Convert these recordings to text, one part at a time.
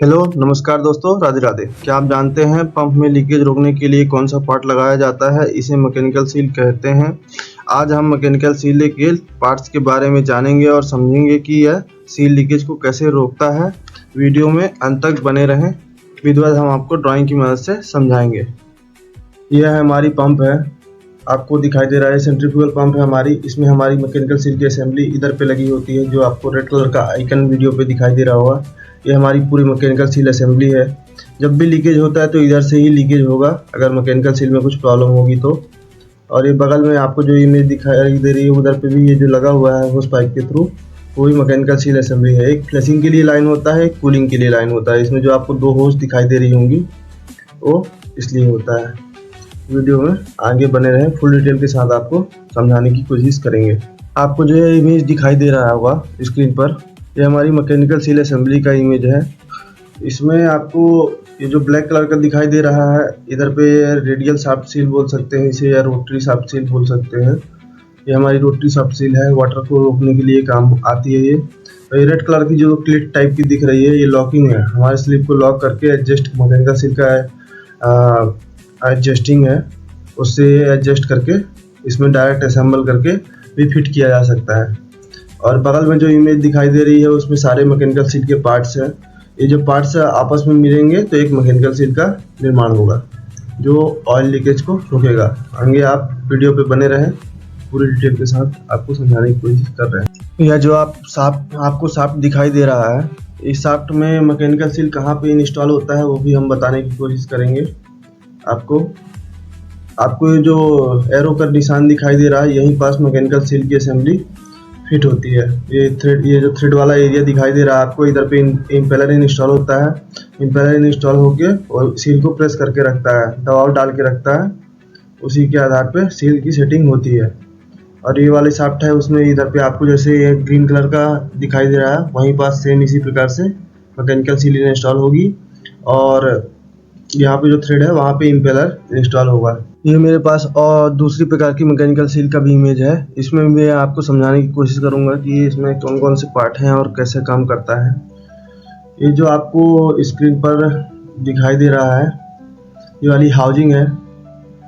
Hello नमस्कार दोस्तों, राधे राधे। क्या आप जानते हैं पंप में लीकेज रोकने के लिए कौन सा पार्ट लगाया जाता है? इसे मैकेनिकल सील कहते हैं। आज हम मैकेनिकल सील के पार्ट्स के बारे में जानेंगे और समझेंगे कि यह सील लीकेज को कैसे रोकता है। वीडियो में अंत तक बने रहें, विधिवत हम आपको ड्राइंग की मदद से समझाएंगे। यह हमारी पंप है, आपको दिखाई दे रहा है सेंट्रीफ्यूगल पंप है हमारी। इसमें हमारी मैकेनिकल सील की असेंबली इधर पे लगी होती है, जो आपको रेड कलर का आइकन वीडियो पे दिखाई दे रहा होगा। ये हमारी पूरी मैकेनिकल सील असेंबली है। जब भी लीकेज होता है तो इधर से ही लीकेज होगा, अगर मैकेनिकल सील में कुछ प्रॉब्लम होगी तो। और ये बगल में आपको जो इमेज दिखाई दे रही है उधर पे भी ये जो लगा हुआ है होस पाइप के थ्रू, वो भी मैकेनिकल सील असेंबली है। एक फ्लैशिंग के लिए लाइन होता है, एक कूलिंग के लिए लाइन होता है। इसमें जो आपको दो होस दिखाई दे रही होंगी वो इसलिए होता है। वीडियो में आगे बने रहें, फुल डिटेल के साथ आपको समझाने की कोशिश करेंगे। आपको जो ये इमेज दिखाई दे रहा होगा स्क्रीन पर, ये हमारी मैकेनिकल सील असेंबली का इमेज है। इसमें आपको ये जो ब्लैक कलर का दिखाई दे रहा है, इधर पे रेडियल शाफ्ट सील बोल सकते हैं इसे, या रोटरी शाफ्ट सील बोल सकते हैं। ये हमारी रोटरी शाफ्ट सील है, वाटर को रोकने के लिए काम आती है। ये रेड कलर की जो क्लिट टाइप की दिख रही है, ये लॉकिंग है। हमारे स्लिप को लॉक करके एडजस्ट, मैकेनिकल सील का एडजस्टिंग है, उससे एडजस्ट करके इसमें डायरेक्ट असेंबल करके भी फिट किया जा सकता है। और बगल में जो इमेज दिखाई दे रही है उसमें सारे मैकेनिकल सील के पार्ट्स हैं। ये जो पार्ट्स आपस में मिलेंगे तो एक मैकेनिकल सील का निर्माण होगा, जो ऑयल लीकेज को रोकेगा। आगे आप वीडियो पे बने रहें, पूरी डिटेल के साथ आपको समझाने की कोशिश कर रहे हैं। यह जो आपको शाफ्ट दिखाई दे रहा है, इस शाफ्ट में मैकेनिकल सील कहाँ पे इंस्टॉल होता है वो भी हम बताने की कोशिश करेंगे। आपको ये जो एरो का निशान दिखाई दे रहा है, यहीं पास मैकेनिकल सील की असेंबली फिट होती है। ये जो थ्रेड वाला एरिया दिखाई दे रहा है आपको, इधर पे इम्पेलर इंस्टॉल होता है। इम्पेलर इंस्टॉल होके और सील को प्रेस करके रखता है, दबाव डाल के रखता है। उसी के आधार पे सील की सेटिंग होती है। और ये वाले शाफ्ट है, उसमें इधर पे आपको जैसे ये ग्रीन कलर का दिखाई दे रहा है, वहीं पास सेम इसी प्रकार से मैकेनिकल सील इंस्टॉल होगी। और यहाँ पे जो थ्रेड है वहाँ पे इम्पेलर इंस्टॉल होगा। ये मेरे पास और दूसरी प्रकार की मैकेनिकल सील का भी इमेज है। इसमें मैं आपको समझाने की कोशिश करूंगा कि इसमें कौन कौन से पार्ट हैं और कैसे काम करता है। ये जो आपको स्क्रीन पर दिखाई दे रहा है, ये वाली हाउजिंग है,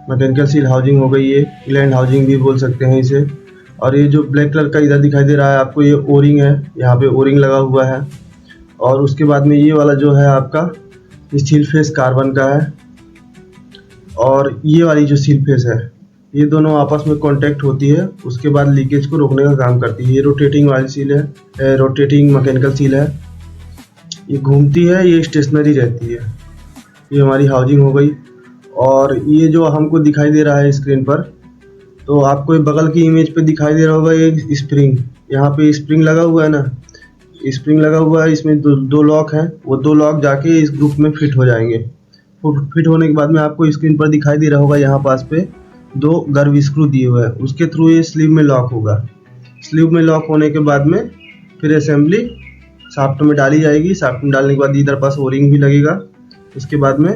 मैकेनिकल सील हाउजिंग हो गई। ये ग्लैंड हाउजिंग भी बोल सकते हैं इसे। और ये जो ब्लैक कलर का इधर दिखाई दे रहा है आपको, ये ओरिंग है, यहाँ पे ओरिंग लगा हुआ है। और उसके बाद में ये वाला जो है आपका सील फेस कार्बन का है, और ये वाली जो सील फेस है, ये दोनों आपस में कांटेक्ट होती है, उसके बाद लीकेज को रोकने का काम करती है। ये रोटेटिंग ऑयल सील है, रोटेटिंग मैकेनिकल सील है। ये घूमती है, ये स्टेशनरी रहती है। ये हमारी हाउजिंग हो गई। और ये जो हमको दिखाई दे रहा है स्क्रीन पर, तो आपको बगल की इमेज पे दिखाई दे रहा होगा ये स्प्रिंग। यहाँ पे स्प्रिंग लगा हुआ है ना, स्प्रिंग लगा हुआ है। इसमें दो लॉक हैं, वो दो लॉक जाके इस ग्रुप में फिट हो जाएंगे। फिट होने के बाद में आपको स्क्रीन पर दिखाई दे रहा होगा यहाँ पास पे दो गर्व स्क्रू दिए हुए हैं, उसके थ्रू ये स्लीव में लॉक होगा। स्लीव में लॉक होने के बाद में फिर असेंबली शाफ्ट में डाली जाएगी। शाफ्ट में डालने के बाद इधर पास ओरिंग भी लगेगा। उसके बाद में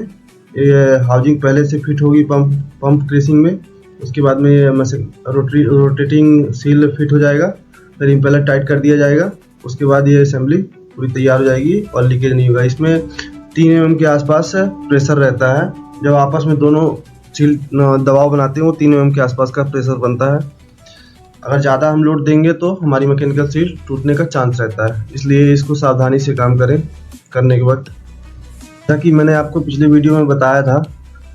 ये हाउजिंग पहले से फिट होगी पंप क्रेसिंग में। उसके बाद में ये रोटेटिंग सील फिट हो जाएगा, फिर इम्पेलर टाइट कर दिया जाएगा। उसके बाद ये असेंबली पूरी तैयार हो जाएगी और लीकेज नहीं होगा। इसमें 3 mm के आसपास प्रेशर रहता है। जब आपस में दोनों सील दबाव बनाते हैं वो 3 mm के आसपास का प्रेशर बनता है। अगर ज़्यादा हम लोड देंगे तो हमारी मैकेनिकल सील टूटने का चांस रहता है, इसलिए इसको सावधानी से काम करें करने के वक्त। जैसा कि मैंने आपको पिछले वीडियो में बताया था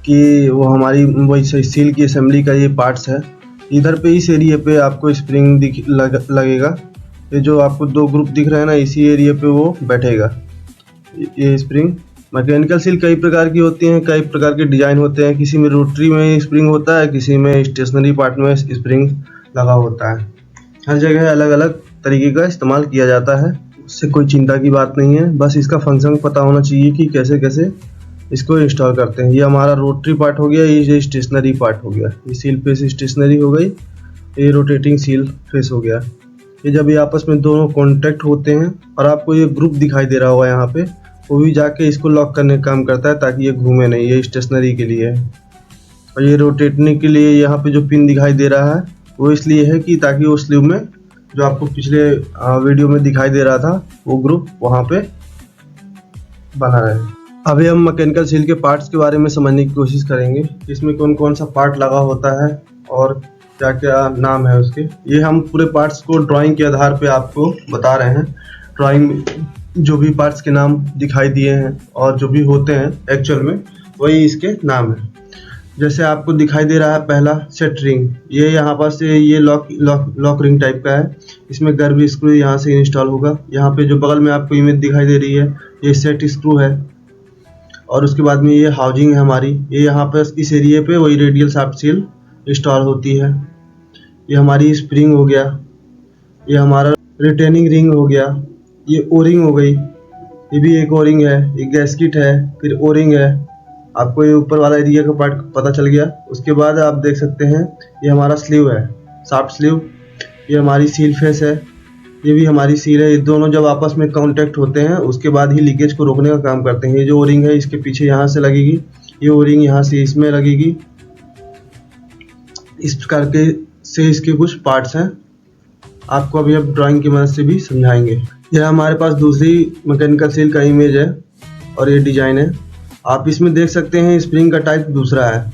कि वो हमारी वही सील की असेंबली का ये पार्ट्स है। इधर पे इस एरिया पे आपको स्प्रिंग लगेगा। ये जो आपको दो ग्रुप दिख रहे हैं ना, इसी एरिया पे वो बैठेगा। ये स्प्रिंग मैकेनिकल सील कई प्रकार की होती हैं, कई प्रकार के डिजाइन होते हैं। किसी में रोटरी में स्प्रिंग होता है, किसी में स्टेशनरी पार्ट में स्प्रिंग लगा होता है। हर जगह अलग अलग तरीके का इस्तेमाल किया जाता है, उससे कोई चिंता की बात नहीं है। बस इसका फंक्शन पता होना चाहिए कि कैसे कैसे इसको इंस्टॉल करते हैं। ये हमारा रोटरी पार्ट हो गया, ये स्टेशनरी पार्ट हो गया। ये सील फेस स्टेशनरी हो गई, ये रोटेटिंग सील फेस हो गया। ये जब ये आपस में दोनों कॉन्टेक्ट होते हैं और आपको ये ग्रुप दिखाई दे रहा होगा यहाँ पे, वो भी जाके इसको लॉक करने का काम करता है ताकि ये घूमे नहीं। ये स्टेशनरी के लिए है। और ये रोटेटने के लिए यहाँ पे जो पिन दिखाई दे रहा है वो इसलिए है कि ताकि वो स्लीव में जो आपको पिछले वीडियो में दिखाई दे रहा था वो ग्रुप वहाँ पे बना रहे। अभी हम मैकेनिकल सील के पार्ट्स के बारे में समझने की कोशिश करेंगे, इसमें कौन कौन सा पार्ट लगा होता है और क्या क्या नाम है उसके। ये हम पूरे पार्ट्स को ड्राइंग के आधार पे आपको बता रहे हैं। ड्राइंग में जो भी पार्ट्स के नाम दिखाई दिए हैं और जो भी होते हैं एक्चुअल में, वही इसके नाम है। जैसे आपको दिखाई दे रहा है पहला सेट रिंग, ये यहाँ पर से ये लॉक रिंग टाइप का है। इसमें गर्व स्क्रू यहाँ से इंस्टॉल होगा। यहाँ पे जो बगल में आपको इमेज दिखाई दे रही है, ये सेट स्क्रू है। और उसके बाद में ये हाउजिंग है हमारी, ये यहाँ पर इस एरिया पे वही रेडियल शाफ्ट सील इंस्टॉल होती है। ये हमारी स्प्रिंग हो गया, ये हमारा रिटेनिंग रिंग हो गया, ये ओ रिंग हो गई, ये भी एक ओ रिंग है, ये गैस्किट है, फिर ओ रिंग है। आपको ये ऊपर वाला एरिया का पार्ट पता चल गया। उसके बाद आप देख सकते हैं ये हमारा स्लीव है, शाफ्ट स्लीव। ये हमारी सील फेस है, ये भी हमारी सील है। ये दोनों जब आपस में कांटेक्ट होते हैं उसके बाद ही लीकेज को रोकने का काम करते हैं। ये जो ओ रिंग है इसके पीछे यहाँ से लगेगी, ये ओ रिंग यहाँ से इसमें लगेगी। इस प्रकार के से इसके कुछ पार्ट्स हैं, आपको अभी अब ड्राइंग की मदद से भी समझाएंगे। यह हमारे पास दूसरी मैकेनिकल सील का इमेज है और ये डिजाइन है। आप इसमें देख सकते हैं स्प्रिंग का टाइप दूसरा है।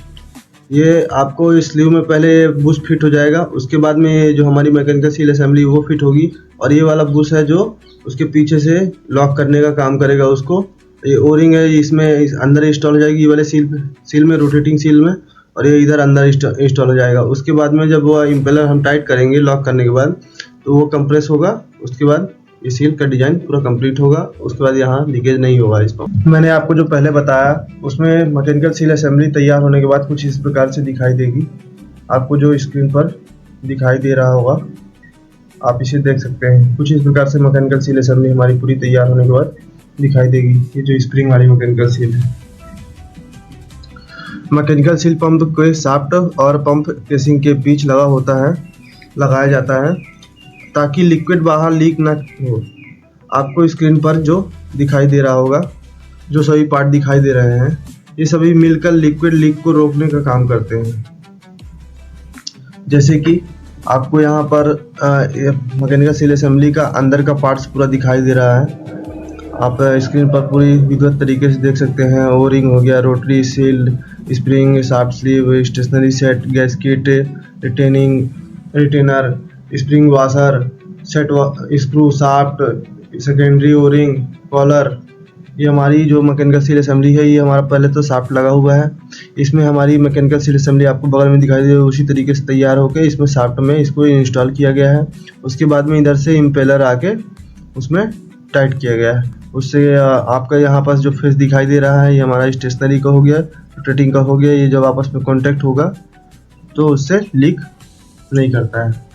ये आपको इस स्लीव में पहले बुश फिट हो जाएगा, उसके बाद में ये जो हमारी मैकेनिकल सील असेंबली वो फिट होगी। और ये वाला बुश है जो उसके पीछे से लॉक करने का काम करेगा उसको। ये ओ रिंग है, इसमें अंदर इंस्टॉल हो जाएगी, ये वाले सील में, रोटेटिंग सील में, और ये इधर अंदर इंस्टॉल हो जाएगा। उसके बाद में जब वो इम्पेलर हम टाइट करेंगे लॉक करने के बाद, तो वो कंप्रेस होगा। उसके बाद ये सील का डिजाइन पूरा कंप्लीट होगा। उसके बाद यहाँ लीकेज नहीं होगा इसको। मैंने आपको जो पहले बताया उसमें मैकेनिकल सील असेंबली तैयार होने के बाद कुछ इस प्रकार से दिखाई देगी। आपको जो स्क्रीन पर दिखाई दे रहा होगा आप इसे देख सकते हैं। कुछ इस प्रकार से मैकेनिकल सील असेंबली हमारी पूरी तैयार होने के बाद दिखाई देगी। ये जो स्प्रिंग वाली मैकेनिकल सील है। मैकेनिकल सील पंप के शाफ्ट और पंप केसिंग के बीच लगाया जाता है ताकि लिक्विड बाहर लीक ना हो। आपको स्क्रीन पर जो दिखाई दे रहा होगा, जो सभी पार्ट दिखाई दे रहे हैं, ये सभी मिलकर लिक्विड लीक को रोकने का काम करते हैं। जैसे कि आपको यहाँ पर मैकेनिकल सील असेंबली का अंदर का पार्ट्स पूरा दिखाई दे रहा है। आप स्क्रीन पर पूरी विधिवत तरीके से देख सकते हैं। ओ रिंग हो गया, rotary seal, spring, shaft sleeve, stationary set, gasket, retainer, spring washer, set screw, shaft, secondary O ring, collar. ये हमारी जो मैकेनिकल सील असेंबली है, ये हमारा पहले तो शाफ्ट लगा हुआ है। इसमें हमारी मैकेनिकल सील असेंबली आपको बगल में दिखाई दे रही है, उसी तरीके से तैयार होकर इसमें शाफ्ट में इसको इंस्टॉल किया गया है। उसके बाद में इधर से इम्पेलर आके उसमें टाइट किया गया है। उससे आपका यहाँ पास जो फेस दिखाई दे रहा है, ये हमारा स्टेशनरी का हो गया, रोटेटिंग का हो गया। ये जब आपस में कॉन्टेक्ट होगा तो उससे लीक नहीं करता है।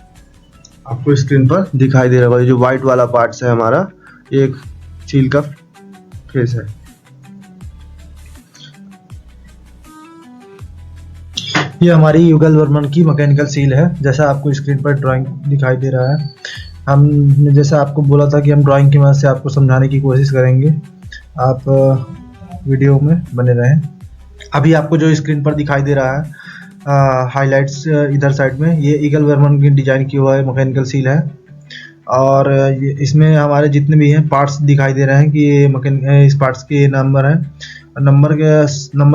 आपको स्क्रीन पर दिखाई दे रहा होगा ये जो व्हाइट वाला पार्ट्स है हमारा, एक सील का फेस है। ये हमारी युगल वर्मन की मैकेनिकल सील है, जैसा आपको स्क्रीन पर ड्राइंग दिखाई दे रहा है। हमने जैसा आपको बोला था कि हम ड्राइंग की मदद से आपको समझाने की कोशिश करेंगे। आप वीडियो में बने रहें। अभी आपको जो स्क्रीन पर दिखाई दे रहा है हाइलाइट्स इधर साइड में, ये ईगल वर्मन की डिजाइन की हुआ है मैकेनिकल सील है। और इसमें हमारे जितने भी हैं पार्ट्स दिखाई दे रहे हैं कि ये इस पार्ट्स के नंबर हैं। नंबर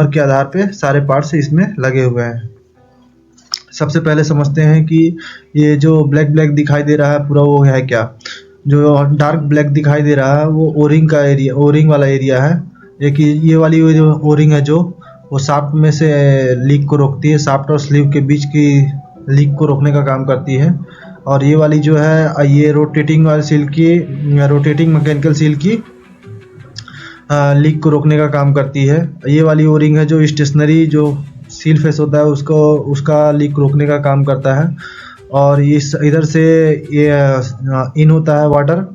के आधार पे सारे पार्ट्स इसमें लगे हुए हैं। सबसे पहले समझते हैं कि ये जो ब्लैक दिखाई दे रहा है पूरा, वो है क्या। जो डार्क ब्लैक दिखाई दे रहा है वो ओरिंग का एरिया, ओरिंग वाला एरिया है। एक ये वाली जो ओरिंग है जो वो शाफ्ट में से लीक को रोकती है, शाफ्ट और स्लीव के बीच की लीक को रोकने का काम करती है। और ये वाली जो है ये रोटेटिंग वाली सील की, रोटेटिंग मैकेनिकल सील की लीक को रोकने का काम करती है। ये वाली ओरिंग है जो स्टेशनरी जो सील फेस होता है उसका लीक रोकने का काम करता है। और इस इधर से ये इन होता है वाटर,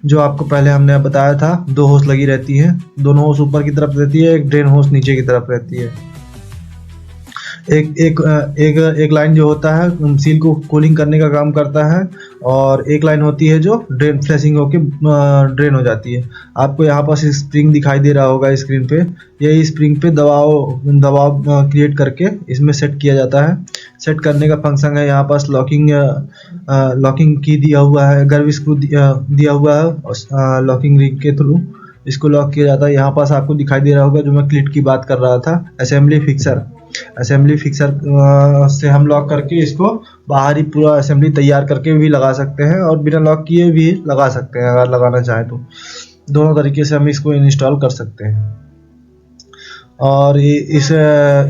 जो आपको पहले हमने बताया था। 2 होस लगी रहती हैं, दोनों होस ऊपर की तरफ रहती है, एक ड्रेन होस नीचे की तरफ रहती है। एक लाइन जो होता है सील को कूलिंग करने का काम करता है, और एक लाइन होती है जो ड्रेन फ्लैशिंग होके ड्रेन हो जाती है। आपको यहाँ पर स्प्रिंग दिखाई दे रहा होगा स्क्रीन पे। यही स्प्रिंग पे दबाव क्रिएट करके इसमें सेट किया जाता है। सेट करने का फंक्शन है, यहाँ पास लॉकिंग की दिया हुआ है, गर्व स्क्रू दिया हुआ है लॉकिंग रिंग के थ्रू। इसको लॉक किया जाता है। यहाँ पास आपको दिखाई दे रहा होगा जो मैं क्लिट की बात कर रहा था, असेंबली फिक्सर से हम लॉक करके इसको बाहर ही पूरा असेंबली तैयार करके भी लगा सकते हैं और बिना लॉक किए भी लगा सकते हैं अगर लगाना चाहें तो। दोनों तरीके से हम इसको इंस्टॉल कर सकते हैं। और इस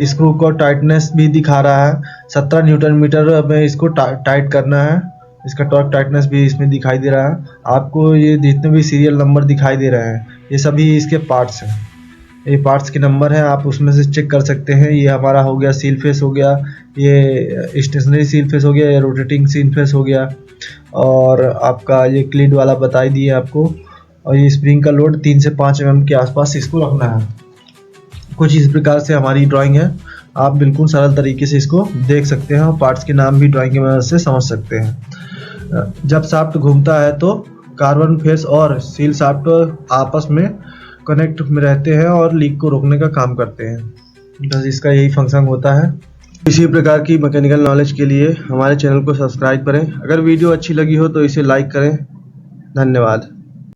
स्क्रू को टाइटनेस भी दिखा रहा है, 17 न्यूटन मीटर में इसको टाइट करना है। इसका टॉर्क टाइटनेस भी इसमें दिखाई दे रहा है। आपको ये जितने भी सीरियल नंबर दिखाई दे रहे हैं ये सभी इसके पार्ट्स हैं, ये पार्ट्स के नंबर हैं, आप उसमें से चेक कर सकते हैं। ये हमारा हो गया सील फेस हो गया, ये स्टेशनरी सील फेस हो गया, ये रोटेटिंग सील फेस हो गया, और आपका ये क्लिड वाला बता ही दिए आपको। और ये स्प्रिंग का लोड 3 से 5 mm के आसपास इसको रखना है। कुछ इस प्रकार से हमारी ड्राइंग है, आप बिल्कुल सरल तरीके से इसको देख सकते हैं और पार्ट्स के नाम भी ड्राइंग की मदद से समझ सकते हैं। जब शाफ्ट घूमता है तो कार्बन फेस और सील शाफ्ट आपस में कनेक्ट में रहते हैं और लीक को रोकने का काम करते हैं। बस इसका यही फंक्शन होता है। इसी प्रकार की मैकेनिकल नॉलेज के लिए हमारे चैनल को सब्सक्राइब करें। अगर वीडियो अच्छी लगी हो तो इसे लाइक करें। धन्यवाद।